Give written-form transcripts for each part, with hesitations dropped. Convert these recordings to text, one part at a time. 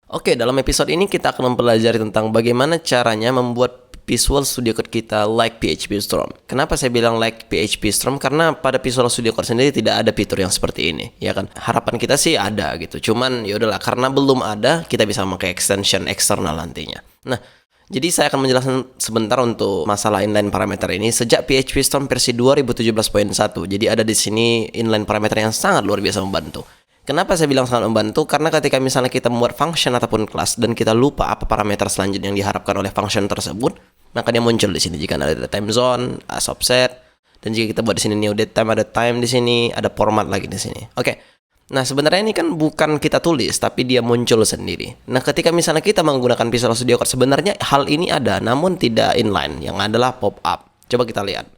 Oke, dalam episode ini kita akan mempelajari tentang bagaimana caranya membuat Visual Studio Code kita like PHP Storm. Kenapa saya bilang like PHP Storm? Karena pada Visual Studio Code sendiri tidak ada fitur yang seperti ini, ya kan? Harapan kita sih ada gitu. Cuman ya udahlah, karena belum ada, kita bisa memakai extension eksternal nantinya. Nah, jadi saya akan menjelaskan sebentar untuk masalah inline parameter ini sejak PHP Storm versi 2017.1. Jadi ada di sini inline parameter yang sangat luar biasa membantu. Kenapa saya bilang sangat membantu? Karena ketika misalnya kita membuat function ataupun kelas dan kita lupa apa parameter selanjutnya yang diharapkan oleh function tersebut, maka dia muncul di sini. Jika ada time zone, as offset, dan jika kita buat di sini new date time, ada time di sini, ada format lagi di sini. Oke. Nah, sebenarnya ini kan bukan kita tulis, tapi dia muncul sendiri. Nah, ketika misalnya kita menggunakan Visual Studio Code, sebenarnya hal ini ada, namun tidak inline, yang adalah pop up. Coba kita lihat.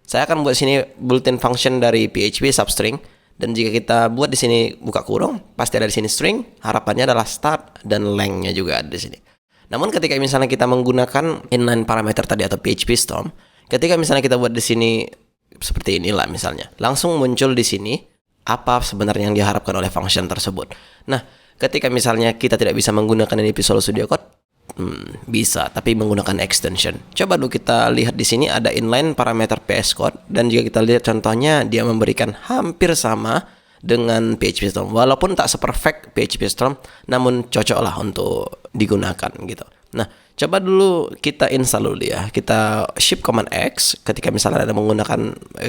Saya akan buat sini built-in function dari PHP substring. Dan jika kita buat di sini buka kurung, pasti ada di sini string. Harapannya adalah start dan length-nya juga ada di sini. Namun ketika misalnya kita menggunakan inline parameter tadi atau PHP Storm, ketika misalnya kita buat di sini seperti inilah misalnya, langsung muncul di sini apa sebenarnya yang diharapkan oleh function tersebut. Nah, ketika misalnya kita tidak bisa menggunakan ini Visual Studio Code, bisa, tapi menggunakan extension. Coba dulu kita lihat di sini ada inline parameter VS Code, dan jika kita lihat contohnya, dia memberikan hampir sama dengan PHP Storm. Walaupun tak seperfect PHP Storm, namun cocok lah untuk digunakan gitu. Nah, coba dulu kita install dulu ya. Kita Shift Command X. Ketika misalnya Anda menggunakan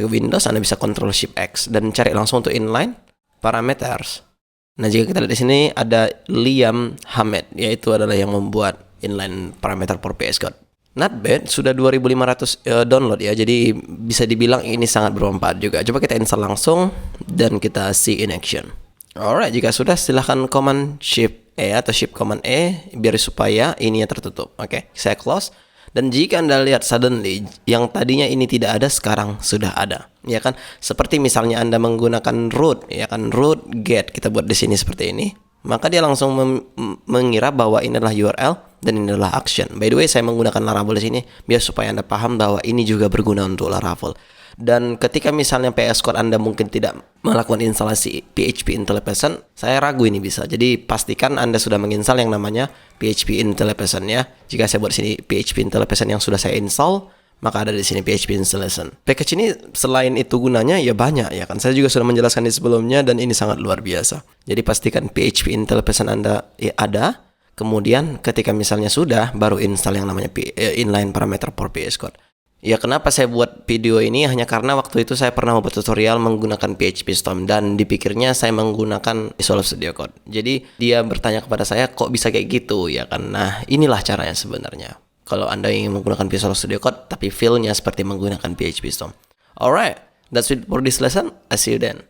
Windows, Anda bisa Control Shift X dan cari langsung untuk inline parameters. Nah, jika kita lihat di sini ada Liam Hamed, yaitu adalah yang membuat inline parameter for VS Code. Not bad, sudah 2500 download ya. Jadi bisa dibilang ini sangat bermanfaat juga. Coba kita install langsung dan kita see in action. Alright, jika sudah silahkan Command Shift E atau Shift Command E biar supaya ini tertutup. Oke, saya close. Dan jika Anda lihat suddenly yang tadinya ini tidak ada sekarang sudah ada, ya kan? Seperti misalnya Anda menggunakan root, ya kan? Root get kita buat di sini seperti ini, maka dia langsung mengira bahwa ini adalah URL dan ini adalah action. By the way, saya menggunakan Laravel di sini biar supaya Anda paham bahwa ini juga berguna untuk Laravel. Dan ketika misalnya VS Code Anda mungkin tidak melakukan instalasi PHP IntelliPeasant, saya ragu ini bisa. Jadi pastikan Anda sudah menginstal yang namanya PHP IntelliPeasant ya. Jika saya buat di sini PHP IntelliPeasant yang sudah saya install, maka ada di sini PHP Installation. Package ini selain itu gunanya ya banyak ya kan. Saya juga sudah menjelaskan di sebelumnya dan ini sangat luar biasa. Jadi pastikan PHP IntelliPeasant Anda ada. Kemudian ketika misalnya sudah, baru install yang namanya inline parameter for VS Code. Ya, kenapa saya buat video ini hanya karena waktu itu saya pernah membuat tutorial menggunakan PHP Storm dan dipikirnya saya menggunakan Visual Studio Code. Jadi dia bertanya kepada saya kok bisa kayak gitu ya kan. Nah, inilah caranya sebenarnya. Kalau Anda ingin menggunakan Visual Studio Code tapi feel-nya seperti menggunakan PHP Storm. Alright, that's it for this lesson. I see you then.